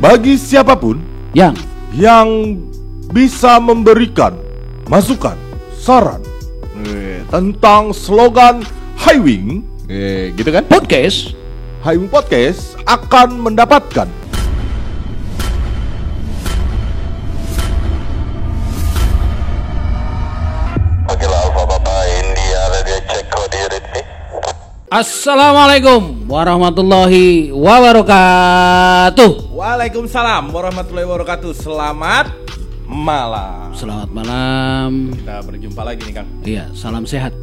Bagi siapapun yang bisa memberikan masukan, saran tentang slogan Highwing, gitu kan? Highwing Podcast akan mendapatkan Assalamualaikum warahmatullahi wabarakatuh. Waalaikumsalam warahmatullahi wabarakatuh. Selamat malam. Selamat malam. Kita berjumpa lagi nih Kang. Iya, salam sehat.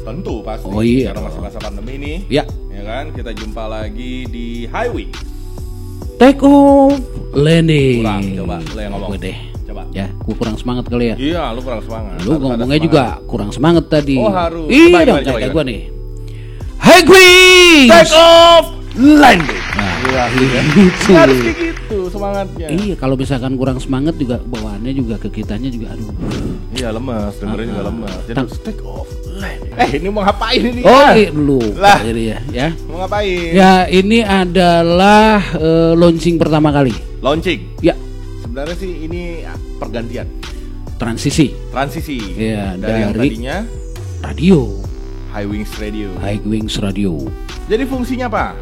Tentu pasti. Oh iya. Karena masa-masa pandemi ini. Ya. Ya kan, kita jumpa lagi di Highway. Take off landing. Kurang, coba lo yang ngomong. Gue deh. Coba. Ya, gue kurang semangat kali ya. Iya, lu kurang semangat. Lu ngomongnya juga kurang semangat tadi. Oh, harus. Iya dong, coba, kayak gue nih. Highwing. Take off landing. Nah, gitu. Harus kayak gitu semangatnya. Iya, kalau misalkan kurang semangat juga bawaannya juga ke kitanya juga aduh. Iya, lemas, dengerin juga lemas. Jadi take off landing. Ini mau ngapain ini? Oh, dulu. Lah. Jadi ya. Mau ngapain? Ya, ini adalah launching pertama kali. Launching. Ya, Sebenarnya sih ini pergantian. transisi Iya, dari yang tadinya radio, Highwings Radio. Highwings Radio. Jadi fungsinya apa?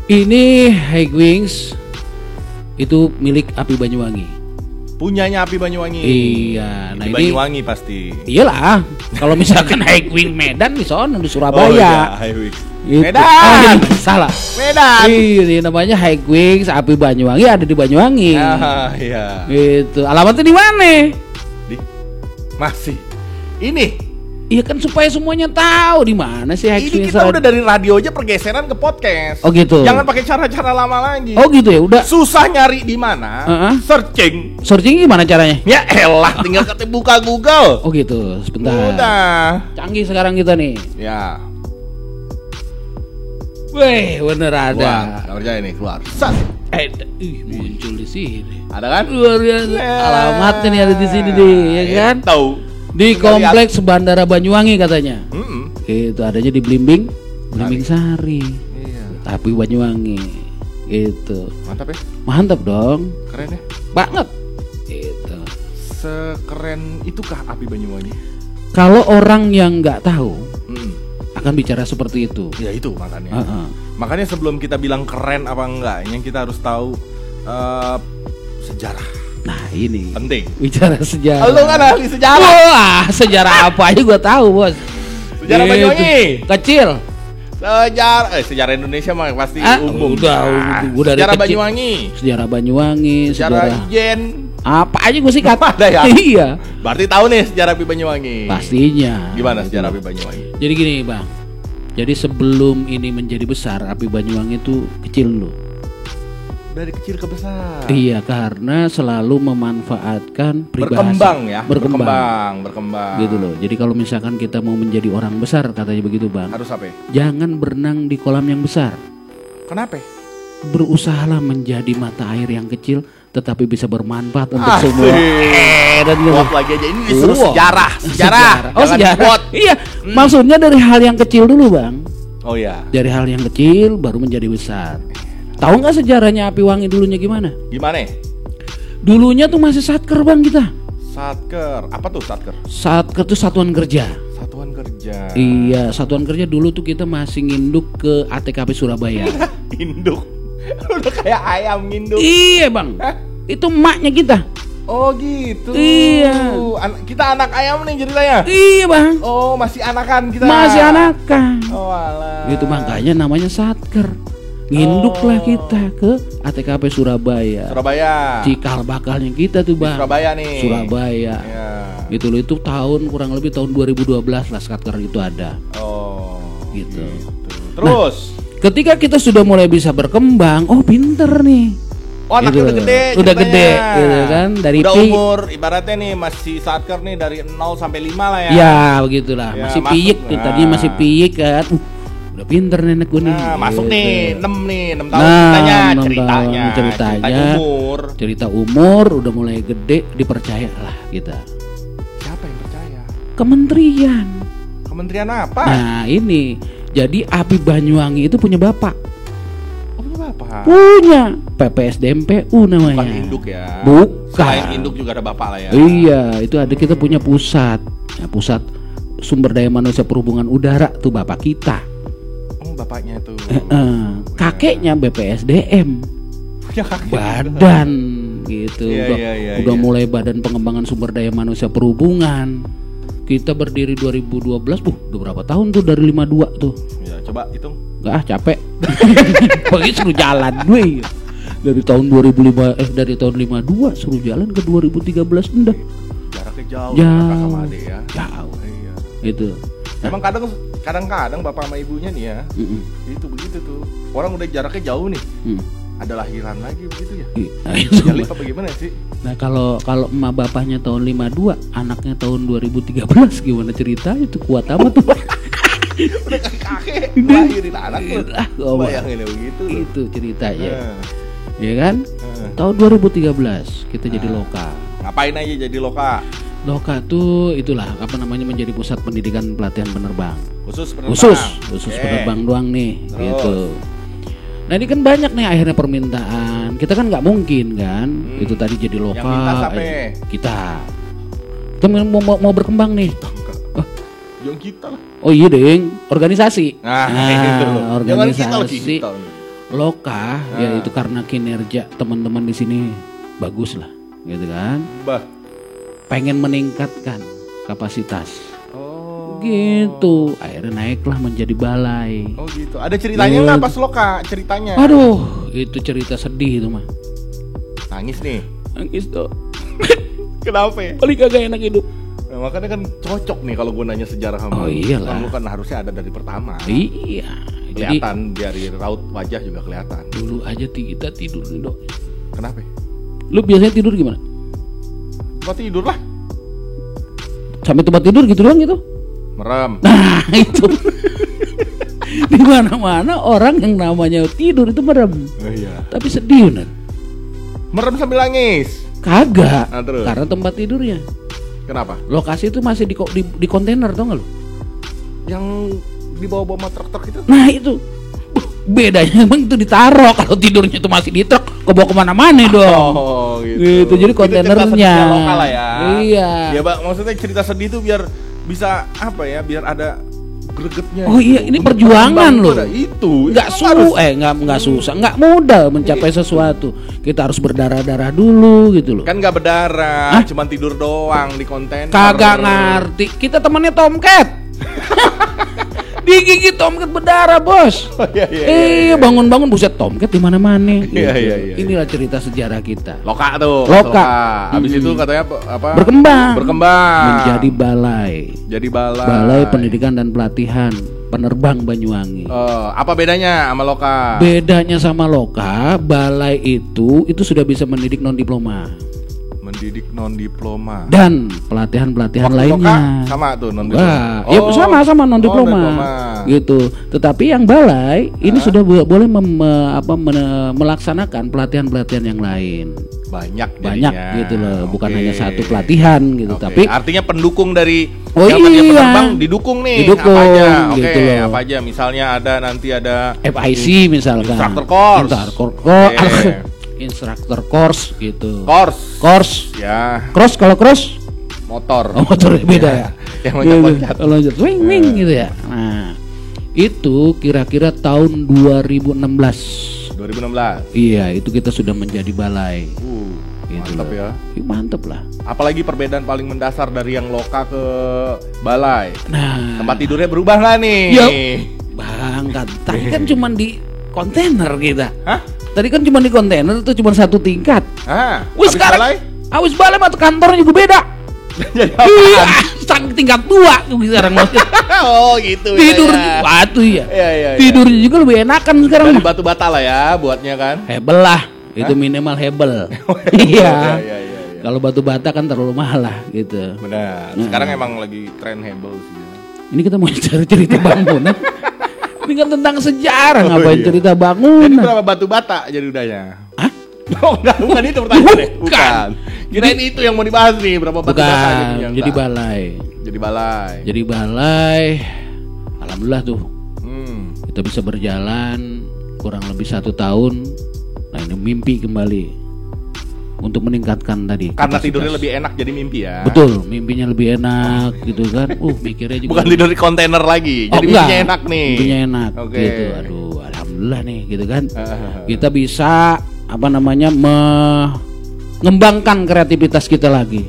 Ini Highwings itu milik Api Banyuwangi. Punyanya Api Banyuwangi. Iya, nah di ini Banyuwangi pasti. iyalah. Kalau misalkan Highwing Medan di sono di Surabaya. Oh iya, Highwings. Itu. Medan. Salah. Medan. Ini namanya Highwings Api Banyuwangi, ada di Banyuwangi. Ah, iya. Itu. Alamatnya di mana? Masih. Ini. Iya kan supaya semuanya tahu di mana sih Ini Highwings. kita udah dari radio aja pergeseran ke podcast. Oh gitu. Jangan pakai cara-cara lama lagi. Oh gitu ya, udah. Susah nyari di mana? Searching. Searching gimana caranya? Ya elah, tinggal buka Google. Oh gitu, sebentar. Udah. Canggih sekarang kita nih. Ya. Weh, bener ada. Wah, nggak percaya nih keluar. Sat. Muncul di sini. Ada kan? Luar biasa. Alamatnya nih ada di sini nih, ya kan? Tahu. Di kompleks Bandara Banyuwangi katanya. Mm-mm. Itu adanya di Blimbing Sari. Iya. Tapi Banyuwangi. Itu. Mantap ya? Mantap dong. Keren ya? Banget. Itu. Sekeren itukah Api Banyuwangi? Kalau orang yang nggak tahu Mm. akan bicara seperti itu. Ya itu makanya. Heeh. Makanya sebelum kita bilang keren apa enggak, yang kita harus tahu sejarah. Nah ini Penting. bicara sejarah. Lu kan ahli sejarah. Wah, sejarah apa aja gua tahu, Bos. Sejarah Gitu. Banyuwangi. Kecil. Sejarah Indonesia mah pasti Ah, umum. udah dari Sejarah kecil. Banyuwangi. Sejarah Banyuwangi, Sejarah Ijen. apa aja gue sikat. Ada ya? Iya. Berarti tahu nih sejarah Api Banyuwangi. Pastinya. Gimana sejarah Api Banyuwangi? Jadi gini, Bang. Jadi sebelum ini menjadi besar, Api Banyuwangi itu kecil dulu. Dari kecil ke besar. Iya, karena selalu memanfaatkan peribahasa. Berkembang ya. Berkembang. Gitu loh. Jadi kalau misalkan kita mau menjadi orang besar, katanya begitu, Bang. Harus apa? Ya? Jangan berenang di kolam yang besar. Kenapa? Berusahalah menjadi mata air yang kecil tetapi bisa bermanfaat untuk Asik. semua. Dan gitu. Quote lagi aja ini disuruh Wow. sejarah. Oh, Jangan sejarah. quote. Iya, maksudnya dari hal yang kecil dulu, Bang. Oh ya. Dari hal yang kecil baru menjadi besar. Tahu nggak sejarahnya Api Wangi dulunya gimana? Gimana? Dulunya tuh masih satker, Bang, kita. Satker. Apa tuh satker? Satker tuh satuan kerja. Satuan kerja. Iya, satuan kerja dulu tuh kita masih nginduk ke ATKP Surabaya. Induk. Udah kayak ayam nginduk. Iya, Bang. Hah? Itu emaknya kita. Oh gitu. Iya. Kita anak ayam nih ceritanya. Iya, Bang. Oh masih anakan kita. Masih anakan. Oh alah. Gitu makanya namanya satker. Nginduklah kita ke ATKP Surabaya. Cikal bakalnya kita tuh, Bang. Surabaya nih. Surabaya. Ya. Gitu loh, itu kurang lebih tahun 2012 lah satker itu ada. Oh. Gitu. Terus. Ketika kita sudah mulai bisa berkembang, oh pinter nih. Oh anaknya Gitu. udah gede. Udah ceritanya. gede, gitu kan? Dari udah pi- umur ibaratnya nih masih satker nih dari 0 sampai 5 lah ya. Ya begitulah, Ya, masih masuk. piyik nih, Nah. tadi masih piyik kan. Udah pinter nenek gue nih. Nah, masuk Gitu. nih 6 tahun Nah, ceritanya, 6 ceritanya. tahun ceritanya. umur. Cerita umur udah mulai gede, dipercaya lah kita. Siapa yang percaya? Kementerian. Kementerian apa? Nah ini, jadi Api Banyuwangi itu punya bapak. Oh, Punya bapak. Punya PPSDMPU namanya. Bukan induk ya. Bukan. Selain induk juga ada bapak lah ya. Iya, itu ada kita punya pusat. Ya, pusat sumber daya manusia perhubungan udara tuh bapak kita. Oh, bapaknya tuh. Kakeknya BPSDM. Punya kakek. Badan gitu. Iya, udah mulai badan pengembangan sumber daya manusia perhubungan. Kita berdiri 2012, udah berapa tahun tuh dari 52 tuh. Ya, coba hitung. Enggak capek. Pagi suruh jalan gue. Dari tahun dari tahun 52 suruh jalan ke 2013 udah. Jaraknya jauh. Jauh. Sama adik ya. Jauh. Iya. Itu. Emang kadang-kadang bapak sama ibunya nih ya. Itu begitu tuh. Orang udah jaraknya jauh nih. Ada lahiran lagi begitu ya. Jalip apa gimana sih? Nah, kalau emak bapaknya tahun 52, anaknya tahun 2013 gimana ceritanya tuh, kuat amat tuh. Udah kakek lahirin anak tuh. Bayangin ya begitu. Itu ceritanya. Ya kan? Tahun 2013 kita jadi loka. Ngapain aja jadi loka? Loka tuh itulah menjadi pusat pendidikan pelatihan penerbang. Khusus penerbang. Khusus penerbang doang nih. Gitu. Nah ini kan banyak nih akhirnya permintaan. Kita kan nggak mungkin kan itu tadi jadi loka. Yang minta siapa? Kita mau berkembang nih. Yang kita lah. Oh iya deng, organisasi. Itu organisasi loka ya itu karena kinerja teman-teman di sini bagus lah, gitu kan. Pengen meningkatkan kapasitas. Gitu, akhirnya naiklah menjadi balai. Oh gitu. Ada ceritanya nggak pas loka ceritanya? Aduh, itu cerita sedih itu mah. Nangis nih. Nangis tuh. Kenapa? Paling kagak enak hidup. Nah, makanya kan cocok nih kalau gue nanya sejarah sama. Oh iyalah. Kamu kan harusnya ada dari pertama. Iya. Kelihatan dari raut wajah juga kelihatan. Dulu aja kita tidur nih dok. Kenapa? Lu biasanya tidur gimana? Tempat tidur lah. Sampai tempat tidur gitu doang gitu? Merem. Nah itu. Di mana-mana orang yang namanya tidur itu merem. Iya. Tapi sedih bener. Merem sambil nangis. Kagak. Karena tempat tidurnya. Kenapa? Lokasi itu masih di kontainer tau gak lu? Yang dibawa-bawa truk-truk itu? Nah itu. Bedanya emang itu ditaruh. Kalau tidurnya itu masih di truk, kau bawa kemana-mana dong. Oh gitu. Jadi kontainernya. Lokal lah ya. Iya. Ya Pak, maksudnya cerita sedih itu biar bisa apa ya? Biar ada gregetnya. Oh iya, ini perjuangan loh. Itu. Nggak susah, nggak mudah mencapai sesuatu. Kita harus berdarah-darah dulu gitu loh. Kan nggak berdarah, cuman tidur doang di kontainer. Kagak ngerti. Kita temannya Tomcat. Digigit Tomcat berdarah bos. Iya, bangun-bangun buset Tomcat di mana-mana. Gitu. Iya. Inilah cerita sejarah kita. Loka tuh. Loka. Habis itu katanya apa? Berkembang. Menjadi balai. Balai Pendidikan dan Pelatihan Penerbang Banyuwangi. Apa bedanya sama loka? Bedanya sama loka, balai itu sudah bisa mendidik non diploma. Mendidik non diploma dan pelatihan lainnya. Loka sama tuh non diploma. Ya sama non diploma. Gitu. Tetapi yang balai ini sudah boleh melaksanakan pelatihan yang lain. Banyak gitu loh, bukan hanya satu pelatihan gitu, tapi artinya pendukung dari yang penerbang didukung nih. Didukung, apa aja? Gitu loh. Apa aja? Misalnya nanti ada FIC misalkan. Instructor course gitu. Course. Ya. Kalau cross motor. Motor beda ya. Yang loncat-loncat. Loncat wing gitu ya. Nah, itu kira-kira tahun 2016. Iya, itu kita sudah menjadi balai. Gitu mantap ya. Mantap lah. Apalagi perbedaan paling mendasar dari yang loka ke balai. Nah, tempat tidurnya berubah nggak nih? Ya, bangkat. Tadi kan cuma di kontainer kita. Hah? Tadi kan cuma di kontainer itu cuma satu tingkat. Wis sekarang balai? Awis balai atau kantornya juga beda. Iya, tingkat 2 sekarang maksudnya. Oh gitu. Tidur batu ya. Iya. Tidurnya juga lebih enakan sekarang. Dari batu bata lah ya buatnya kan. Hebel lah. Itu minimal hebel. Iya. Kalau batu bata kan terlalu mahal lah gitu. Benar. Sekarang emang lagi tren hebel sih. Ini kita mau cari cerita bangunan. Ini kan tentang sejarah, ngapain cerita bangunan. Jadi berapa batu bata jadi udahnya? Hah? Oh enggak, bukan itu pertanyaannya. Bukan. Kirain itu yang mau dibahas nih, berapa batu bata jadinya. Jadi balai. Jadi balai. Alhamdulillah tuh. Kita bisa berjalan kurang lebih 1 tahun. Nah ini mimpi kembali untuk meningkatkan tadi. Karena tidurnya lebih enak jadi mimpi ya. Betul, mimpinya lebih enak gitu kan. Mikirnya juga. Bukan tidur di kontainer lagi, jadi mimpinya enak nih. Mimpinya enak gitu. Aduh, alhamdulillah nih gitu kan. Kita bisa mengembangkan kreativitas kita lagi.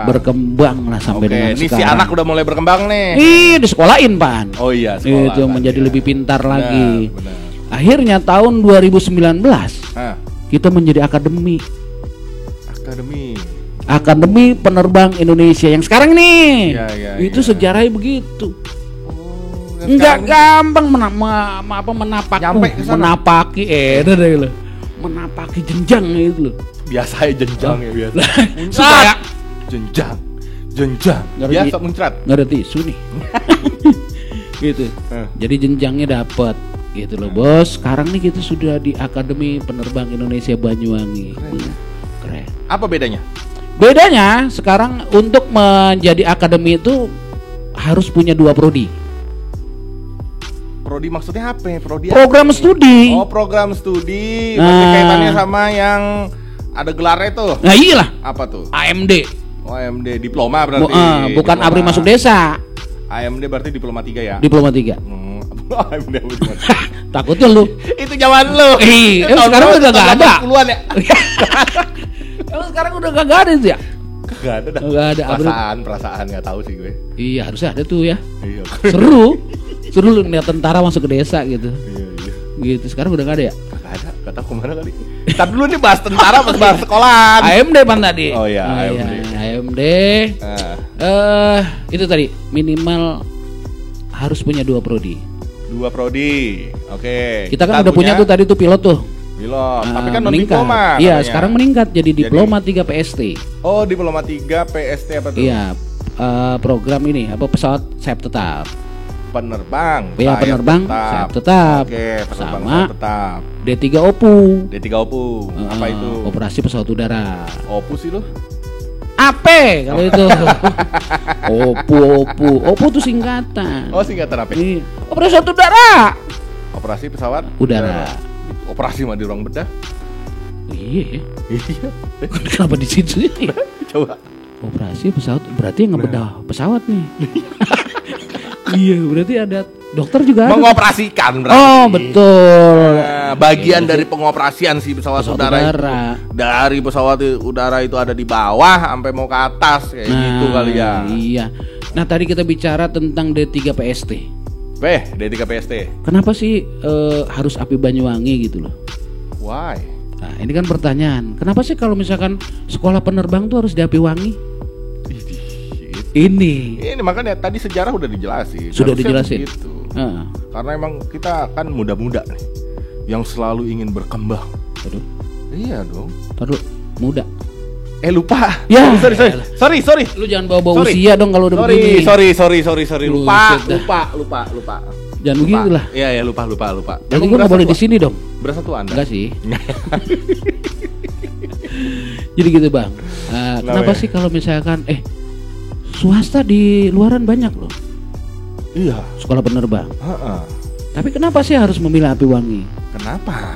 Berkembang lah sampai dengan ini sekarang. Si anak udah mulai berkembang nih. Disekolahin, Pan. Oh iya, sekolah. Itu menjadi lebih pintar lagi. Benar. Akhirnya tahun 2019 kita menjadi Akademi Penerbang Indonesia yang sekarang nih. Itu sejarahnya begitu. Enggak gampang menapaki jenjang itu loh. Biasa jenjang ya biasa. Supaya jenjang. Biasa muncrat. Nggak ada tisu nih. Gitu. Jadi jenjangnya dapat. Gitu loh bos. Sekarang nih kita sudah di Akademi Penerbang Indonesia Banyuwangi. Keren. Apa bedanya? Bedanya sekarang untuk menjadi akademi itu harus punya 2 prodi. Prodi maksudnya apa ya? Program studi. Oh, program studi. Berarti kaitannya sama yang ada gelarnya tuh. Nah iyalah. Apa tuh? AMD. Oh, AMD diploma berarti. Bukan diploma. ABRI masuk desa. AMD berarti diploma 3 ya? Diploma 3. AMD diploma 3. Takutnya lu. Itu zaman lu. Sekarang udah gak ada. 10-an ya? Sekarang udah gak ada itu ya? Gak ada dah. Gak ada. Perasaan gak tahu sih gue. Iya harusnya ada tuh ya. Iya. Seru lu ngeliat tentara masuk ke desa gitu. Iya. Gitu sekarang udah gak ada ya? Gak tahu kemana kali. Tapi dulu nih bahas tentara pas bahas sekolah. AMD pan tadi. Oh iya, AMD. Itu tadi minimal harus punya 2 prodi. 2 prodi. Oke. Kita kan udah punya tuh tadi tuh pilot tuh. Pilot. Tapi kan non diploma. Iya, sekarang meningkat jadi diploma 3 PST. Oh, diploma 3 PST apa tuh? Iya. Program ini pesawat sayap tetap. Penerbang. Ya, penerbang sayap tetap. Oke, penerbang sama sayap tetap. D3 OPU. Apa itu? Operasi pesawat udara. OPU sih lu? AP kalau itu. OPU itu singkatan. Oh, singkatan apa? Operasi pesawat udara. Operasi pesawat udara. Operasi mah di ruang bedah. Iya. Kenapa di situ? Coba. Operasi pesawat berarti yang ngebedah pesawat nih. Iya, berarti ada dokter juga ada. Mengoperasikan berarti. Oh, betul. Bagian dari pengoperasian si pesawat udara itu. Dari pesawat udara itu ada di bawah sampai mau ke atas kayak gitu kali ya. Iya. Nah, tadi kita bicara tentang D3 PST. D3 PST. Kenapa sih harus API Banyuwangi gitu loh? Why? Nah, ini kan pertanyaan. Kenapa sih kalau misalkan sekolah penerbang tuh harus di API Wangi? Ini makanya tadi sejarah udah dijelasin. Sudah dijelasin. Gitu. Karena emang kita kan muda-muda nih, yang selalu ingin berkembang. Aduh. Iya dong. Taruh muda. Lupa. Ya. Sorry. Lu jangan bawa usia dong kalau udah begini. Sorry. Lupa. Jangan begitu lah. Iya, lupa. Jadi gue nggak boleh di sini dong. Berasa tua Anda? Enggak sih. Jadi gitu bang. Kenapa sih kalau misalkan swasta di luaran banyak loh. Iya. Sekolah penerbang. Tapi kenapa sih harus memilih API Wangi? Kenapa?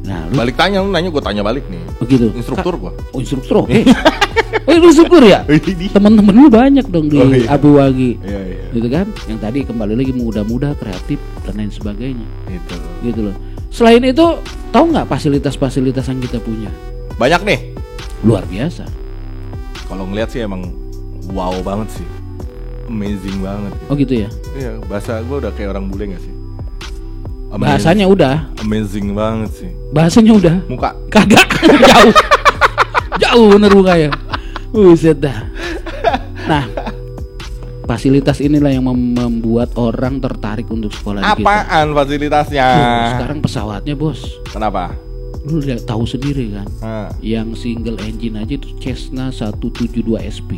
Nah, balik tanya, lu nanya gue tanya balik nih. Begitu. Instruktur gua. Oh, instruktur. Lu instruktur ya? Teman-teman lu banyak dong di API Wangi. Iya. Gitu kan? Yang tadi kembali lagi muda-muda, kreatif dan lain sebagainya. Gitu loh. Selain itu, tahu nggak fasilitas-fasilitas yang kita punya? Banyak nih. Luar biasa. Kalau ngeliat sih emang wow banget sih, amazing banget. Oh gitu ya? Iya, bahasa gue udah kayak orang bule gak sih? Bahasanya udah. Amazing banget sih. Bahasanya udah. Muka? Kagak. Jauh bener mukanya. Buset dah. Nah, fasilitas inilah yang membuat orang tertarik untuk sekolah di kita. Apaan fasilitasnya? Sekarang pesawatnya bos. Kenapa? Lu udah tahu sendiri kan? Yang single engine aja itu Cessna 172 SP.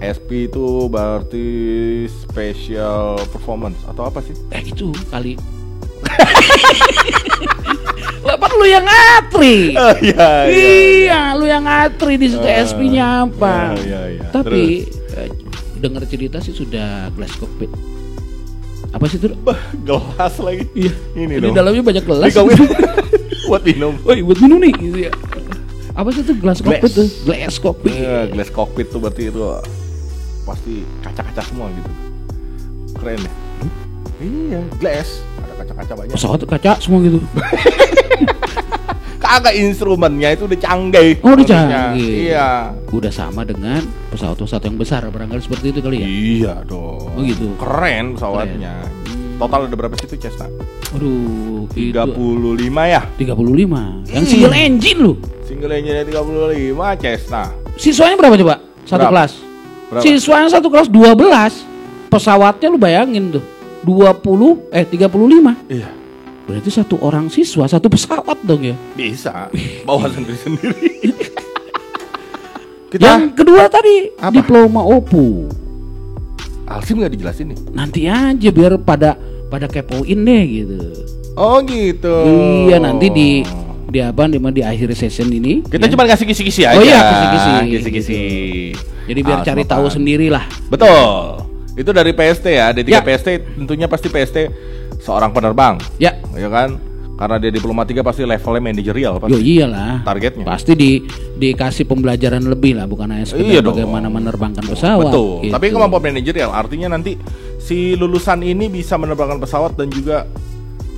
SP itu berarti special performance atau apa sih? Itu kali. Lepas lu yang ngatri. Iya, lu yang ngatri di situ SP-nya apa? Iya. Tapi dengar cerita sih sudah glass cockpit. Apa sih itu? Gelas lagi. Iya. Ini di dalamnya banyak gelas. Buat minum. Oh, buat minum nih gitu ya. Apa sih itu gelas kokpit tuh? Gelas kokpit. Iya, gelas kokpit tuh berarti itu pasti kaca-kaca semua gitu. Keren ya. Iya, gelas. Ada kaca-kaca banyak. Pesawat kaca semua gitu. Kagak, instrumennya itu udah canggih. Oh, udah canggih. Iya. Udah sama dengan pesawat-pesawat yang besar, barangkali seperti itu kali ya. Iya dong. Oh gitu. Keren pesawatnya. Total ada berapa situ Cessna? Aduh, 35 ya? 35. Yang single engine loh. Single engine 35 Cessna. Siswanya berapa coba? Satu kelas. Berapa? Siswanya satu kelas 12. Pesawatnya lu bayangin tuh. 35. Iya. Berarti satu orang siswa satu pesawat dong ya. Bisa. Bawa sendiri-sendiri. Yang kedua tadi apa? diploma OPU. Alsim nggak dijelasin nih? Nanti aja biar pada kepoin deh gitu. Oh gitu. Iya, nanti di akhir session ini kita ya. cuma ngasih kisi-kisi aja. Oh iya, kisi-kisi. Gitu. Jadi biar cari tahu sendiri lah. Betul. Itu dari PST ya. D3 ya. PST tentunya pasti PST seorang penerbang. Ya. Ya kan? Karena dia diploma 3 pasti levelnya manajerial pasti. Yo iyalah. Targetnya. Pasti dikasih pembelajaran lebih lah, bukan hanya sekedar bagaimana menerbangkan pesawat. Betul. Gitu. Tapi kemampuan manajerial artinya nanti si lulusan ini bisa menerbangkan pesawat dan juga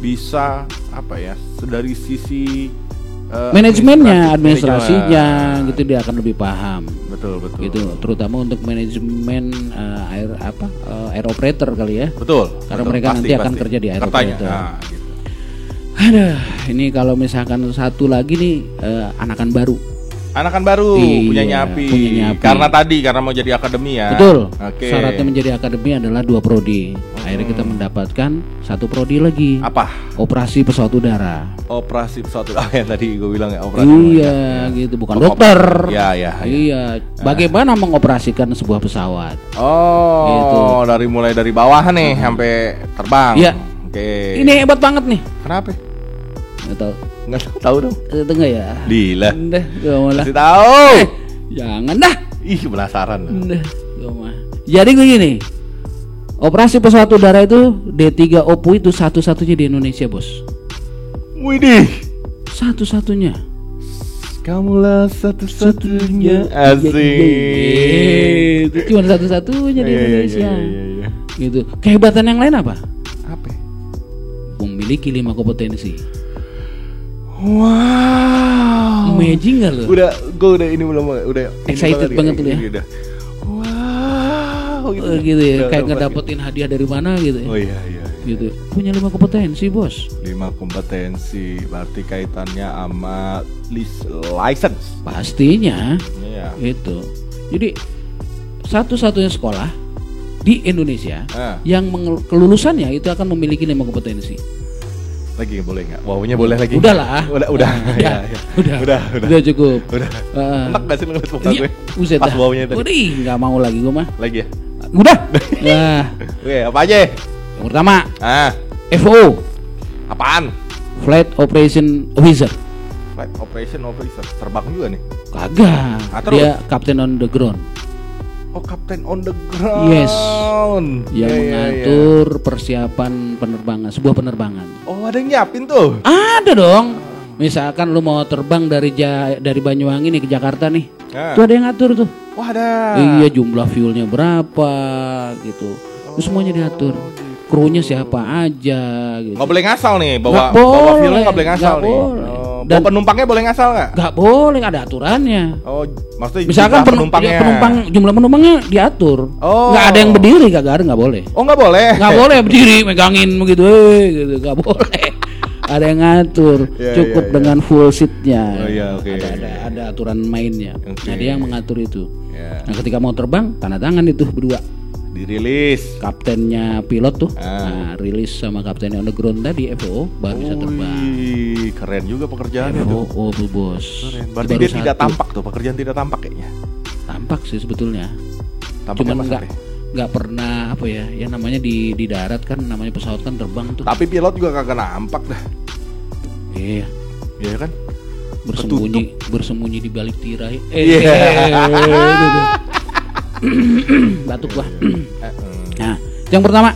bisa apa ya? Dari sisi manajemennya, administrasinya gitu dia akan lebih paham. Betul. Gitu, terutama untuk manajemen air operator kali ya. Betul. Karena mereka nanti akan kerja di air operator. Nah, gitu. Aduh, ini kalau misalkan satu lagi nih anakan baru. Anakan baru punya Nyapi. Karena mau jadi akademi ya. Betul. Oke. Syaratnya menjadi akademi adalah 2 prodi. Akhirnya kita mendapatkan 1 prodi lagi. Apa? Operasi pesawat udara. Operasi pesawat udara yang tadi gue bilang ya, operasi. Iya, gitu, bukan dokter. Iya. Iya. Bagaimana mengoperasikan sebuah pesawat? Oh, gitu. Mulai dari bawah nih sampai terbang. Iya. Oke. Ini hebat banget nih. Kenapa? Nggak tahu dong. Itu enggak ya? Lila. Udah, gak mau lah. Kasih tahu. Jangan dah. Ih, penasaran. Udah, gak mau. Jadi begini. Operasi pesawat udara itu D3 OPU itu satu-satunya di Indonesia, Bos. Widih. Satu-satunya. Kamulah satu-satunya. Asik. Itu cuma satu-satunya di Indonesia. Iya. Gitu. Kehebatan yang lain apa? Apa? Memiliki 5 kompetensi. Wow. Amazing gak lo? Gue udah excited banget tuh ya. Wow. Gitu ya. Kayak ngedapetin hadiah dari mana gitu ya. Oh iya. Gitu. Punya 5 kompetensi, Bos. 5 kompetensi berarti kaitannya sama license. Pastinya. Iya. Itu. Jadi satu-satunya sekolah di Indonesia yang kelulusannya itu akan memiliki 5 kompetensi. Lagi boleh nggak? Wownya boleh lagi? Udahlah. Udah. Ya. Udah cukup. Udah. Enak gak sih ngeliat muka gue? Buset pas dah. wownya tadi. Udah, nggak mau lagi gue mah. Lagi ya? Udah. Nah. Oke, apa aja? Yang pertama. FO. Apaan? Flight Operation Officer. Flight Operation Officer. Terbang juga nih? Kagak. Dia Captain on the ground. Oh, Captain on the ground. Yes. Yang mengatur persiapan penerbangan, sebuah penerbangan. Oh, ada yang nyiapin tuh? Ada dong. Misalkan lu mau terbang dari Banyuwangi nih ke Jakarta nih. Tuh ada yang ngatur tuh. Oh, ada. Iya, jumlah fuelnya berapa gitu. Itu semuanya diatur. Krunya siapa aja gitu. Nggak boleh ngasal nih, bawa fuelnya nggak boleh ngasal nih. Dan penumpangnya boleh ngasal nggak? Nggak boleh, ada aturannya. Oh, maksudnya misalkan jumlah penumpangnya diatur. Oh. Nggak ada yang berdiri, nggak boleh. Oh, nggak boleh. Nggak boleh berdiri megangin begitu, gitu. Nggak boleh. Ada yang ngatur. Cukup dengan full seatnya. Oh, iya, okay. Ada aturan mainnya. Nah, dia yang mengatur itu. Nah, ketika mau terbang, tanda tangan itu berdua. Dirilis. Kaptennya pilot tuh. Nah, rilis sama kaptennya on the ground tadi FO baru bisa terbang. Keren juga pekerjaannya tuh. Oh, bos. Keren. Berarti dia tidak tampak tuh, pekerjaan tidak tampak kayaknya. Tampak sih sebetulnya. Tampaknya cuman nggak pernah apa ya, yang namanya di darat kan namanya pesawat kan terbang tuh. Tapi pilot juga kagak nampak dah. Iya. Iya kan? Bersembunyi di balik tirai. Batuk gua. Nah, yang pertama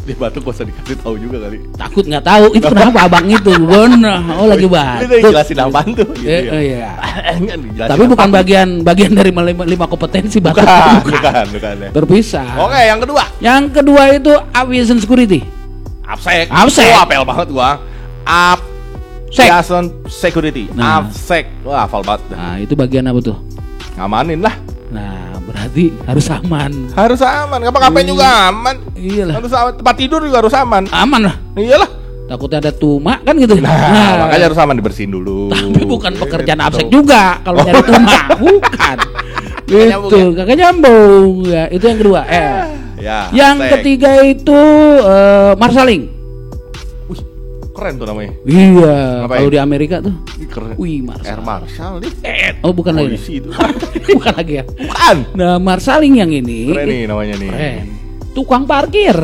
Dia batuk gak usah dikasih tahu juga kali. Takut nggak tahu itu kenapa abang itu bener. Oh lagi batuk. Itu jelasin apaan tuh? Gitu ya. Iya. Tapi bukan bagian dari 5 kompetensi batuk. Bukan ya. Berpisah. Oke, yang kedua. Yang kedua itu aviation security. AppSec. Wah, apel banget gua. Aviation security. AppSec. Wah, hafal banget. Nah, itu bagian apa tuh? Ngamanin lah. Nah, berarti harus aman. Harus aman. Ngapa-ngapain juga aman. Iyalah. Harus aman. Tempat tidur juga harus aman. Aman lah. Iyalah. Takutnya ada tumak kan gitu. Nah, makanya harus aman, dibersihin dulu. Tapi bukan pekerjaan AppSec juga kalau nyari tumak, bukan. Gitu, kagak nyambung ya. Itu yang kedua. Ya. Yang ketiga itu marshaling. Wih, keren tuh namanya. Iya, kalau di Amerika tuh. Keren. Wih, Marshal. Air Marshal nih. Oh, bukan lagi. Itu. Bukan lagi ya. Bukan. Nah, marshaling yang ini. Keren nih namanya nih. Keren. Tukang parkir.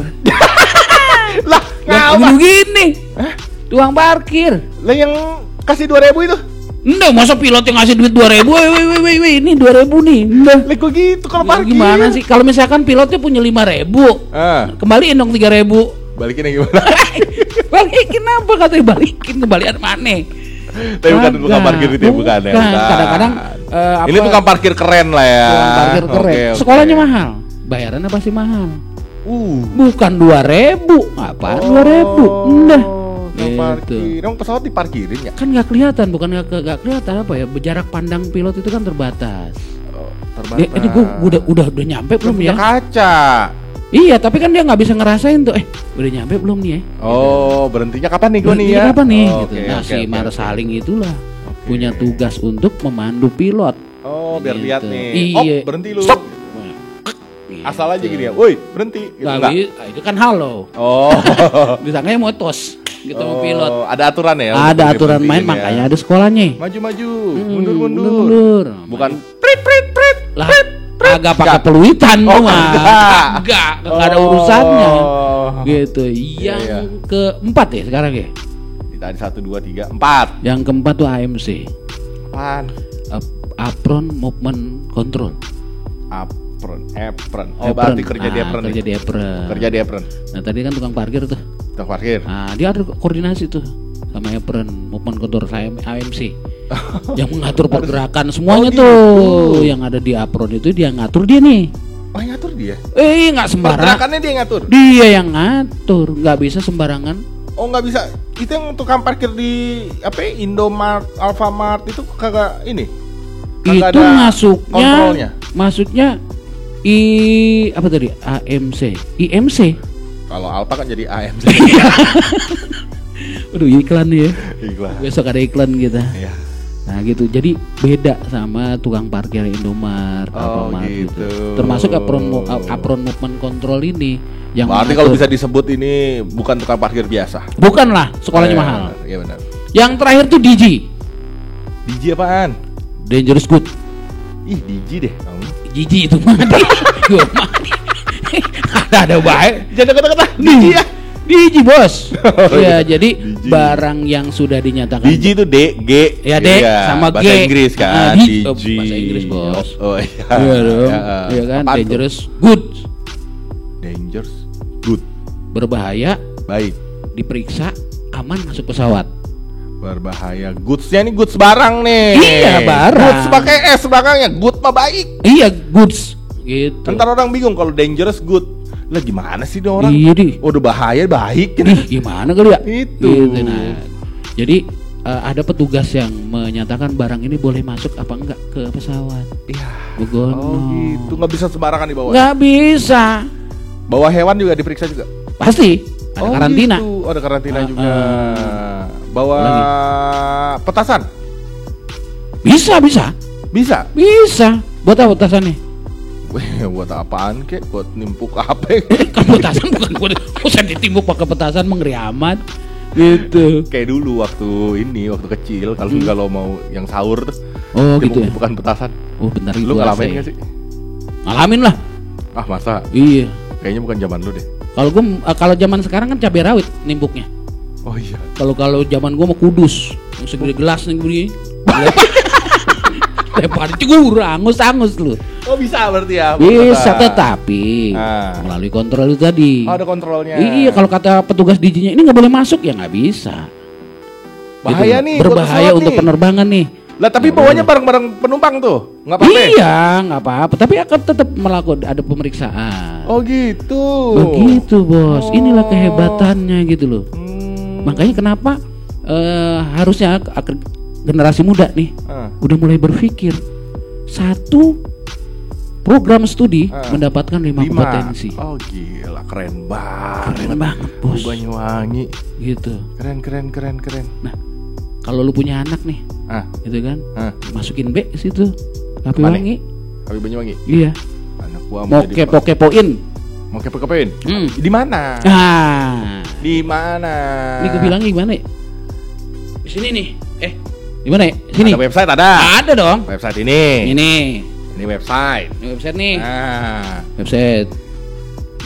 Lah, ngapa begini? Tukang parkir. Lah yang kasih 2.000 itu? Enggak, masa pilot yang ngasih duit 2.000? Wih, ini 2.000 nih. Enggak. Lah kok gitu kalau parkir? Gimana sih? Kalau misalkan pilotnya punya 5.000, kembaliin dong 3.000. Balikin yang gimana? Balikin apa katanya balikin, kembalian mana? Tapi bukan tukang parkir itu ya, bukan ya. Kadang-kadang ini tukang parkir keren lah ya. Tukang parkir keren. Okay. Sekolahnya mahal, bayarannya pasti mahal. Bukan 2.000, apaan 2.000? Enggak. Parkir. Dong pesawat diparkirin ya? Kan nggak kelihatan, bukan nggak kelihatan apa ya? Jarak pandang pilot itu kan terbatas. Terbatas. Ini gua udah nyampe belum ya? Kaca. Iya, tapi kan dia nggak bisa ngerasain tuh. Udah nyampe belum nih ya? Oh, berhentinya kapan nih gua nih ya? Kapan nih? Oh, gitu. Nah, si marshaling itulah punya tugas untuk memandu pilot. Oh, biar gitu. lihat nih. Iya. Oh, berhenti lu. Stop. Asal aja gini ya. Woi, berhenti. Gitu Itu kan halo. Oh. Disangkanya mau tos gitu sama pilot. Ada aturan ya? Ada aturan main, makanya ada sekolahnya. Maju-maju, mundur-mundur. Bukan prit. Lah, agak pakai peluitan tuh mah. Enggak ada urusannya. Gitu. Yang keempat ya sekarang ya? Tadi 1, 2, 3, 4. Yang keempat tuh AMC. Apaan? Apron Movement Control. Apron. Oh, berarti kerja di apron. Kerja di apron. Nah, tadi kan tukang parkir tuh. Tukang parkir. Nah, dia ada koordinasi tuh sama apron Movement Control AMC. Yang mengatur pergerakan semuanya tuh. Yang ada di apron itu dia ngatur dia nih. Oh, yang ngatur dia? Nggak sembarangan. Pergerakannya dia ngatur? Dia yang ngatur, nggak bisa sembarangan. Oh, nggak bisa. Itu yang tukang parkir di Indomart, Alfamart itu kagak ini? Itu masuknya apa tadi? IMC. Kalau Alfa kan jadi AMC. Aduh, iklan nih ya. Iklan. Besok ada iklan kita. Iya. Nah gitu, jadi beda sama tukang parkir Indomart, Alfamart gitu. Termasuk apron movement control ini. Yang berarti kalau bisa disebut ini bukan tukang parkir biasa. Bukan lah, sekolahnya mahal. Iya benar. Yang terakhir tuh DG. DG apaan? Dangerous Good. Ih, DG deh. DG itu mah. Gua mah. Ada baik. Jangan kata-kata DG ya. DG bos. Iya, jadi DG. Barang yang sudah dinyatakan. DG itu D, G. Ya D sama G. Bahasa Inggris kan. DG. Bahasa Inggris bos. Oh iya. Iya dong. Iya kan. Dangerous Good. Dangerous Good. Berbahaya. Baik. Diperiksa aman masuk pesawat. Berbahaya. Goodsnya ini goods barang nih. Iya, barang. Goods pakai S belakangnya. Good mah baik. Iya, goods. Gitu. Ntar orang bingung kalau dangerous good. Lah gimana sih dia orang? Iya, udah bahaya baik. Gimana kali ya? Itu. Gitu, nah. Jadi ada petugas yang menyatakan barang ini boleh masuk apa enggak ke pesawat. Iya. Begono. Oh gitu. Nggak bisa sembarangan dibawa. Nggak bisa. Bawa hewan juga diperiksa juga. Pasti. Ada karantina. Gitu. Ada karantina juga. Bawa petasan. Bisa. Buat apa petasannya? Buat apaan kek? Buat nimpuk apa? Kan petasan bukan buat ditimbuk pakai petasan, mengeri amat. Gitu. Kayak dulu waktu kecil kalau mau yang sahur tuh. Oh gitu ya. Bukan petasan. Oh bentar, lu ngalamin nggak sih? Ngalamin lah. Ah masa? Iya. Kayaknya bukan zaman lu deh. Kalau zaman sekarang kan cabai rawit nimpuknya. Oh iya. Kalau zaman gua mah kudus, yang segede gelas nih begini. Lempar cegur, angus lu. Oh bisa berarti ya? Bisa, tetapi melalui kontrol itu tadi. Oh, ada kontrolnya. Iya, kalau kata petugas DJ-nya ini nggak boleh masuk ya nggak bisa. Bahaya gitu. Nih. Berbahaya untuk penerbangan nih. Lah tapi bawanya bareng-bareng penumpang tuh, nggak apa-apa? Iya, nggak apa-apa. Tapi akan tetap melakukan ada pemeriksaan. Oh gitu. Begitu bos. Inilah kehebatannya gitu loh. Makanya kenapa harusnya generasi muda nih udah mulai berpikir satu program studi mendapatkan 5 kompetensi. Oh gila, keren banget. Keren banget bos. Banyuwangi. Gitu. Keren. Nah, kalau lu punya anak nih, gitu kan, masukin B situ. Api Wangi. Api Banyuwangi. Iya. Anak gua mau kepo-kepoin. Mau kepo-kepoin? Di mana? Di mana? Ini gue bilangnya gimana? Di sini nih. Di mana ya? Sini. Ada website ada. Ada dong. Website ini. Ini website. Ini website nih. Website.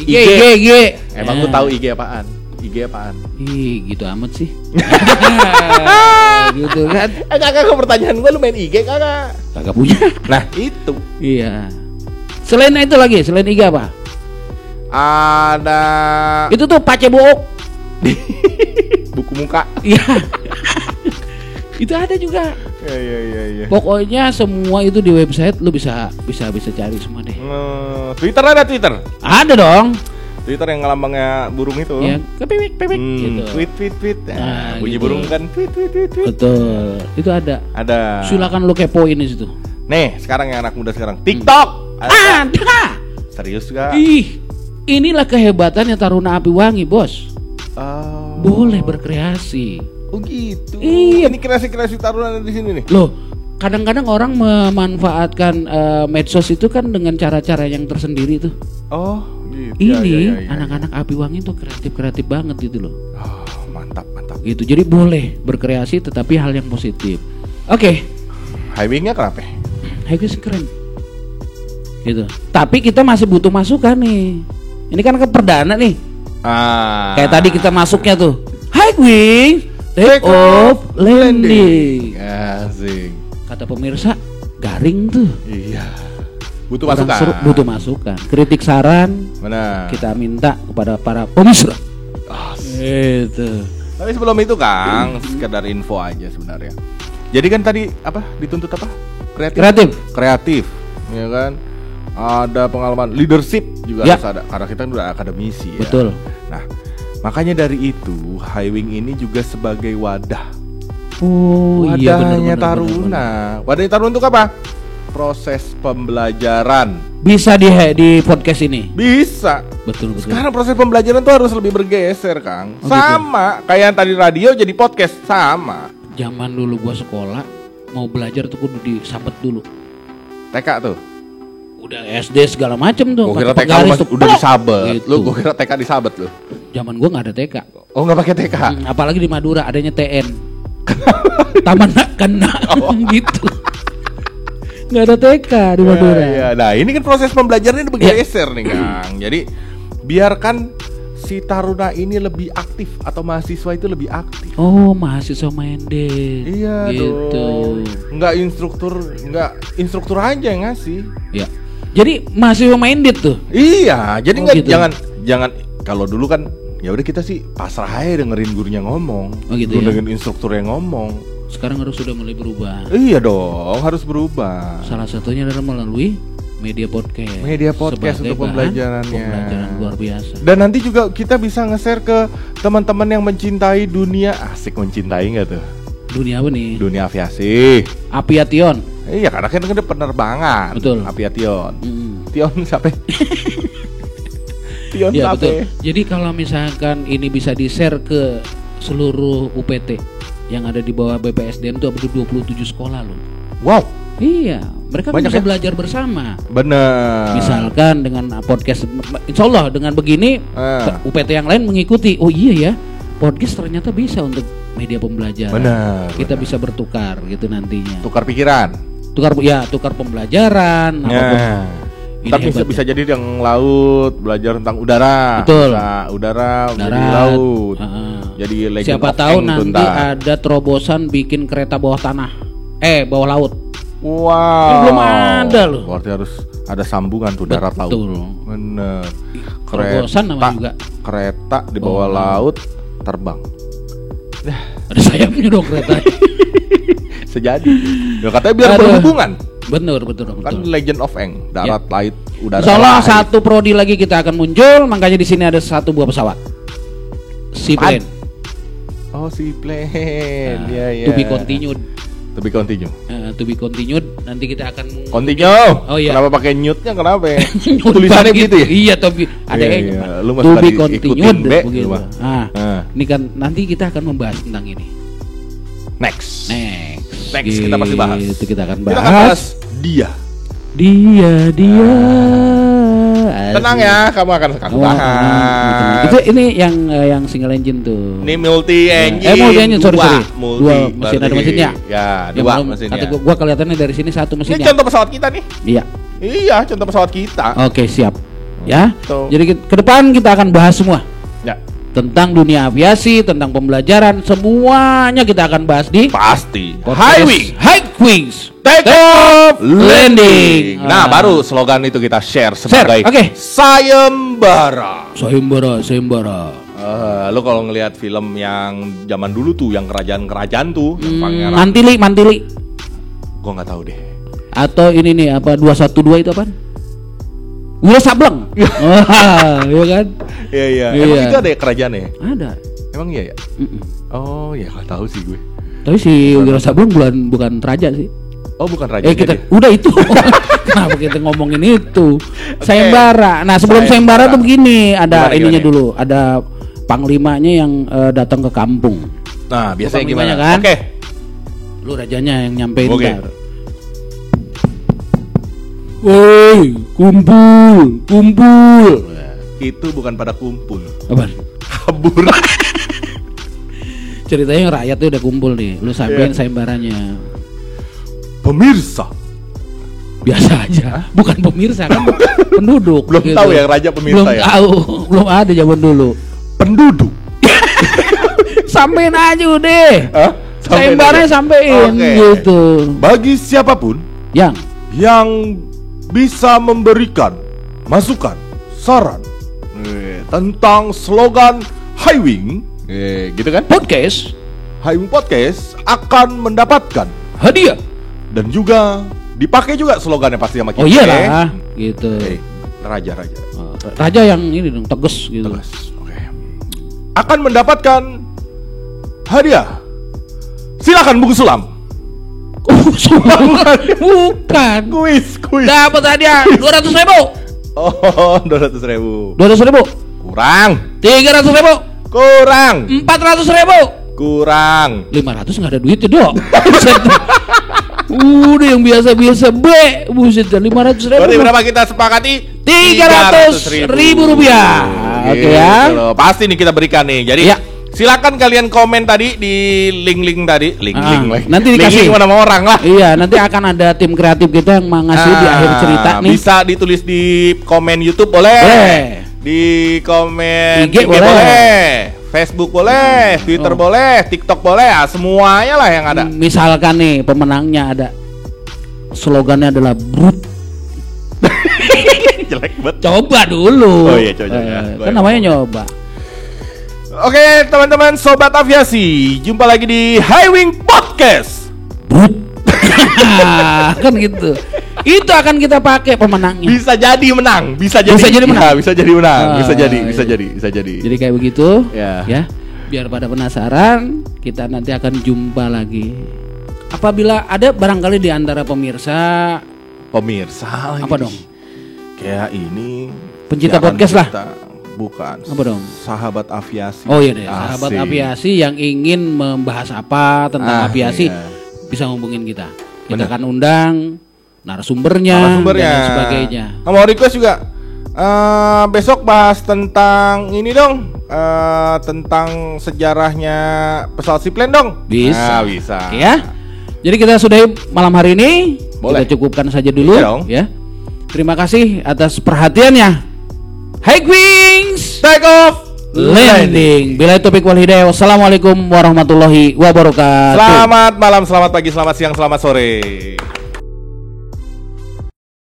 IG. Emang lu tahu IG apaan? IG apaan? Ih, gitu amat sih. Gitu kan? Kagak pertanyaan gua, lu main IG kagak? Kagak punya. Nah, itu. Iya. Selain itu lagi, selain IG apa? Ada. Itu tuh pacebook. Buku muka. Iya. Itu ada juga. Iya. Pokoknya semua itu di website lu bisa cari semua deh. Twitter ada Twitter? Ada dong. Twitter yang lambangnya burung itu. Ya, pipik gitu. Tweet. Nah, bunyi gitu. Burung kan tweet. Betul. Itu ada. Ada. Silakan lu kepoin di situ. Nih, sekarang yang anak muda sekarang TikTok. Ada. Serius gak? Inilah kehebatannya Taruna Api Wangi, Bos. Boleh berkreasi. Oh gitu. Iya. Ini kreasi-kreasi Taruna di sini nih. Loh, kadang-kadang orang memanfaatkan medsos itu kan dengan cara-cara yang tersendiri tuh. Oh, gitu. Ini anak-anak Api Wangi tuh kreatif banget gitu loh. Oh, mantap. Gitu. Jadi boleh berkreasi tetapi hal yang positif. Oke. Highway-nya kenapa? Highway keren. Gitu. Tapi kita masih butuh masukan nih. Ini kan perdana nih. Kayak tadi kita masuknya tuh. Highway take off landing. Asik. Kata pemirsa, garing tuh. Iya. Butuh masukan. Butuh masukan. Kritik saran. Benar. Kita minta kepada para pemirsa. Itu. Tapi sebelum itu Kang, sekedar info aja sebenarnya. Jadi kan tadi apa? Dituntut apa? Kreatif. Ya kan? Ada pengalaman leadership juga harus ada karena kita udah akademisi ya. Betul. Nah, makanya dari itu Highwing ini juga sebagai wadah. Wadahnya Taruna. Wadahnya Taruna untuk apa? Proses pembelajaran. Bisa di podcast ini? Bisa. Betul. Sekarang proses pembelajaran tuh harus lebih bergeser, Kang. Sama gitu. Kayak yang tadi radio jadi podcast sama. Zaman dulu gua sekolah mau belajar tuh kudu disabet dulu. TK tuh. Udah SD segala macem tuh. Gua kira TK udah disabet. Gitu. Gua kira TK disabet lu. Zaman gua nggak ada TK. Oh, nggak pakai TK. Apalagi di Madura adanya TN. Taman Kena gitu. Nggak ada TK di Madura. Ya. Nah, ini kan proses pembelajarannya bergeser nih, Kang. Jadi biarkan si Taruna ini lebih aktif atau mahasiswa itu lebih aktif. Oh, mahasiswa minded. Iya gitu. Dong. Nggak instruktur aja yang ngasih. Ya. Jadi mahasiswa minded tuh. Iya, jadi gitu. jangan kalau dulu kan ya udah kita sih pasrah aja dengerin gurunya ngomong. Gitu ya? Dengerin instrukturnya ngomong. Sekarang sudah mulai berubah. Iya dong, harus berubah. Salah satunya adalah melalui media podcast. Media podcast untuk pembelajarannya. Pembelajaran luar biasa. Dan nanti juga kita bisa nge-share ke teman-teman yang mencintai dunia. Asik, mencintai nggak tuh? Dunia apa nih? Dunia aviasi. Aviation. Iya, karena kan ada penerbangan. Betul. Aviation. Tion siapa? Tion ya, siapa? Betul. Jadi kalau misalkan ini bisa di-share ke seluruh UPT yang ada di bawah BPSDM itu ada 27 sekolah loh. Wow. Iya, mereka banyak bisa ya? belajar bersama. Bener. Misalkan dengan podcast, insya Allah dengan begini UPT yang lain mengikuti. Oh iya ya, podcast ternyata bisa untuk media pembelajaran. Bener. Kita bisa bertukar gitu nantinya. Tukar pikiran. Tukar pembelajaran. Ntar bisa jadi yang laut belajar tentang udara. Betul. Bisa udara jadi laut. Jadi legend siapa tahu nanti ada terobosan bikin kereta bawah tanah. Bawah laut. Wow. Belum ada loh. Berarti harus ada sambungan tuh darat laut. Bener. Kereta namanya juga. Kereta di bawah laut terbang. Ada sayapnya dong kereta. Sejadi. Ya katanya biar berhubungan. Betul. Kan Legend of Aang, darat, laut, udara. Insyaallah satu prodi lagi kita akan muncul, makanya di sini ada satu buah pesawat. Seaplane. Oh, seaplane. Ya. To be continued. To be continue. To be continued. Nanti kita akan continue. Oh iya. Kenapa pakai newt-nya? Kenapa? Tulisannya gitu ya? Iya, ada E-nya. To be continued begitu. Ini kan nanti kita akan membahas tentang ini. Next gitu, kita pasti bahas. Itu kita akan bahas. Kita akan bahas dia. Tenang ya, kamu akan bahas. Itu ini yang single engine tuh. Ini multi engine. Multi engine, sorry. Dua mesin, ada mesinnya. Ya, dua mesinnya. Atau gua kelihatannya dari sini satu mesinnya. Ini contoh pesawat kita nih. Iya, contoh pesawat kita. Oke, siap. Ya. Jadi ke depan kita akan bahas semua. Ya. Tentang dunia aviasi, tentang pembelajaran, semuanya kita akan bahas di pasti High Wings Take Off Landing. Nah, baru slogan itu kita share sebagai sayembara. Lo kalau ngelihat film yang zaman dulu tuh, yang kerajaan tuh, yang pangeran Mantili. Gua nggak tahu deh. Atau ini nih apa 212 itu apa? Wira Sableng. Iya kan? Iya. Emang itu ada ya kerajaannya? Ada. Emang iya ya? Oh ya, nggak tahu sih gue. Tapi si Wira Sableng bukan raja sih. Oh, bukan raja. Udah itu. Kenapa kita ngomongin itu? Sayembara. Nah, sebelum sayembara tuh begini, ada ininya dulu, ada panglimanya yang datang ke kampung. Nah, biasanya gimana kan? Lu rajanya yang nyampein ntar. Woi, kumpul. Itu bukan pada kumpul. Apa? Kabur. Ceritanya rakyat tuh udah kumpul nih. Lu sampein sayembaranya. Pemirsa. Biasa aja. Bukan pemirsa kan, penduduk. Belum tahu yang raja pemirsa. Belum tahu. Belum ada zaman dulu. Penduduk. Sampein aja udah. Sayembaranya sampein gitu. Bagi siapapun yang bisa memberikan masukan, saran tentang slogan High Wing, gitu kan? High Wing Podcast akan mendapatkan hadiah dan juga dipakai juga slogannya pasti sama kita. Oh iyalah, gitu. Raja. Raja yang ini dong, tegas gitu. Akan mendapatkan hadiah. Silakan buku sulam. Bukan. Kuis. Dapat hadiah 200.000. Oh, 200.000. 200.000. Kurang. 300.000. Kurang. 400.000. Kurang. 500 nggak ada duitnya dong. Udah yang biasa-biasa buset 500.000. Berarti berapa kita sepakati? 300.000 rupiah. Oke ya. Pasti nih kita berikan nih. Jadi silakan kalian komen tadi di link tadi, link. Nanti dikasih nama orang lah. Iya, nanti akan ada tim kreatif kita yang ngasih di akhir cerita nih. Bisa ditulis di komen YouTube boleh. Di komen IG boleh. Facebook boleh, Twitter boleh, TikTok boleh, semuanya lah yang ada. Misalkan nih pemenangnya ada slogannya adalah brut. Jelek banget. Coba dulu. Oh iya, coba. Kan namanya nyoba. Oke, teman-teman sobat aviasi, jumpa lagi di High Wing Podcast. Kan gitu. Itu akan kita pakai pemenangnya. Bisa jadi menang. Bisa jadi menang. Bisa jadi. Jadi kayak begitu. Ya. Biar pada penasaran, kita nanti akan jumpa lagi. Apabila ada barangkali di antara pemirsa apa dong? Kayak ini pencinta podcast lah. Bukan. Apa dong? Sahabat aviasi. Oh iya deh, sahabat aviasi yang ingin membahas apa tentang aviasi bisa hubungin kita. Kita akan undang narasumbernya dan sebagainya. Mau request juga besok bahas tentang ini dong, tentang sejarahnya pesawat seaplane dong. Bisa. Bisa. Ya. Jadi kita sudahi malam hari ini. Boleh. Kita cukupkan saja dulu ya. Terima kasih atas perhatiannya. High Wings Take Off Landing. Bila topik wal hidayah. Wassalamualaikum warahmatullahi wabarakatuh. Selamat malam, selamat pagi, selamat siang, selamat sore.